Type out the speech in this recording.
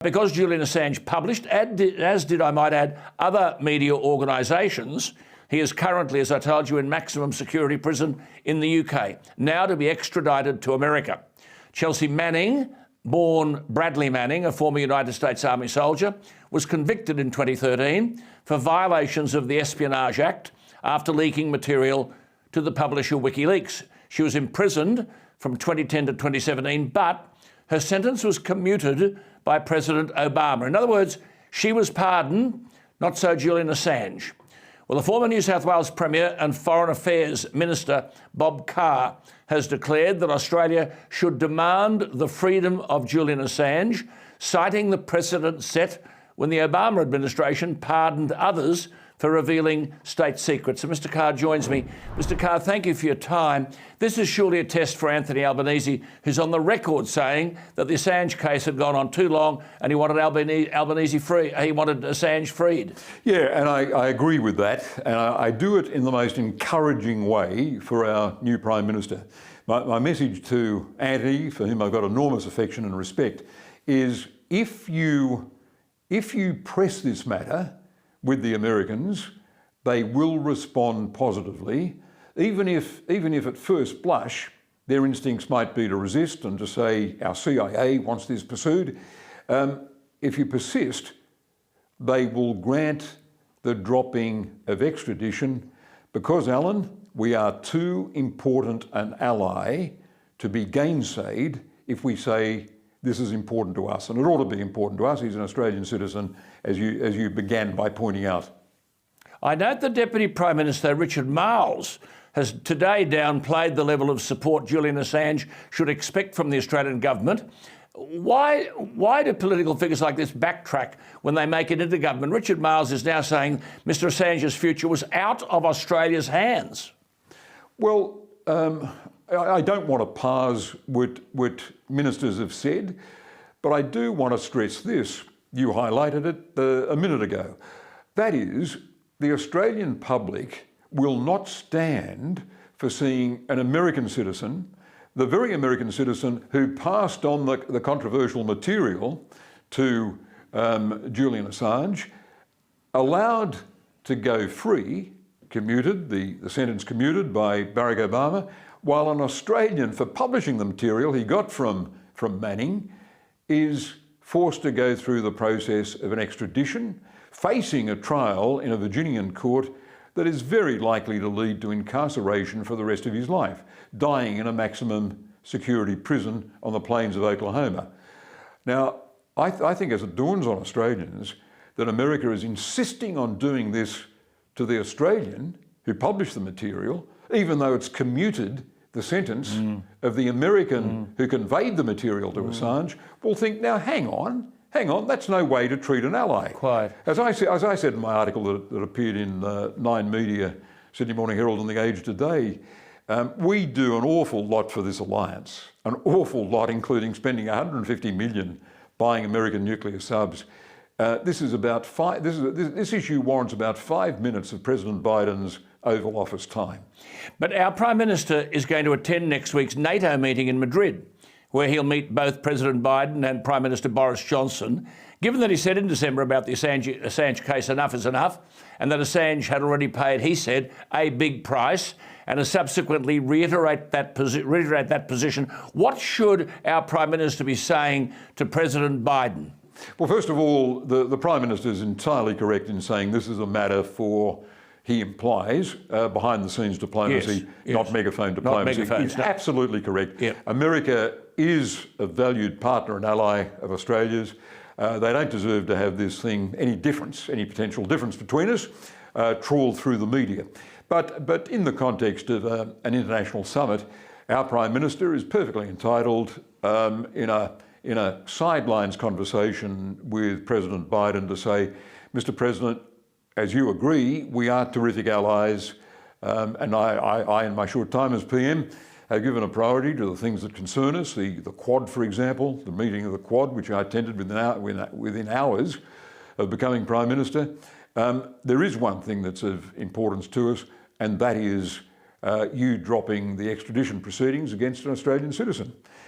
Because Julian Assange published, as did, I might add, other media organisations, he is currently, as I told you, in maximum security prison in the UK, now to be extradited to America. Chelsea Manning, born Bradley Manning, a former United States Army soldier, was convicted in 2013 for violations of the Espionage Act after leaking material to the publisher Wikileaks. She was imprisoned from 2010 to 2017, but her sentence was commuted by President Obama. In other words, she was pardoned, not so Julian Assange. Well, the former New South Wales Premier and Foreign Affairs Minister, Bob Carr, has declared that Australia should demand the freedom of Julian Assange, citing the precedent set when the Obama administration pardoned others for revealing state secrets. So Mr. Carr joins me. Mr. Carr, thank you for your time. This is surely a test for Anthony Albanese, who's on the record saying that the Assange case had gone on too long and he wanted Albanese free. He wanted Assange freed. Yeah, and I agree with that. And I do it in the most encouraging way for our new Prime Minister. My message to Anthony, for whom I've got enormous affection and respect, is if you press this matter with the Americans, they will respond positively, even if at first blush their instincts might be to resist and to say our CIA wants this pursued. If you persist, they will grant the dropping of extradition because, Alan, we are too important an ally to be gainsaid if we say this is important to us, and it ought to be important to us. He's an Australian citizen, as you began by pointing out. I note the Deputy Prime Minister, Richard Marles, has today downplayed the level of support Julian Assange should expect from the Australian government. Why do political figures like this backtrack when they make it into government? Richard Marles is now saying Mr. Assange's future was out of Australia's hands. Well, I don't want to parse what ministers have said, but I do want to stress this. You highlighted it a minute ago. That is, the Australian public will not stand for seeing an American citizen, the very American citizen who passed on the controversial material to Julian Assange, allowed to go free, commuted, the sentence commuted by Barack Obama, while an Australian, for publishing the material he got from Manning, is forced to go through the process of an extradition, facing a trial in a Virginian court that is very likely to lead to incarceration for the rest of his life, dying in a maximum security prison on the plains of Oklahoma. Now, I think as it dawns on Australians that America is insisting on doing this to the Australian who published the material, even though it's commuted the sentence of the American who conveyed the material to Assange, will think, now hang on, that's no way to treat an ally. Quite. As I said in my article that appeared in Nine Media, Sydney Morning Herald and The Age today, we do an awful lot for this alliance, an awful lot, including spending $150 million buying American nuclear subs. This issue warrants about 5 minutes of President Biden's Oval Office time. But our Prime Minister is going to attend next week's NATO meeting in Madrid, where he'll meet both President Biden and Prime Minister Boris Johnson. Given that he said in December about the Assange case, enough is enough, and that Assange had already paid, he said, a big price, and has subsequently reiterate that position, what should our Prime Minister be saying to President Biden? Well, first of all, the Prime Minister is entirely correct in saying this is a matter for, he implies, behind-the-scenes diplomacy, yes. not megaphone diplomacy. He's absolutely correct. Yep. America is a valued partner and ally of Australia's. They don't deserve to have this thing, any potential difference between us, trawl through the media. But in the context of an international summit, our Prime Minister is perfectly entitled in a sidelines conversation with President Biden to say, Mr. President, as you agree, we are terrific allies, and I, in my short time as PM, have given a priority to the things that concern us, the Quad, for example, the meeting of the Quad, which I attended within hours of becoming Prime Minister. There is one thing that's of importance to us, and that is you dropping the extradition proceedings against an Australian citizen.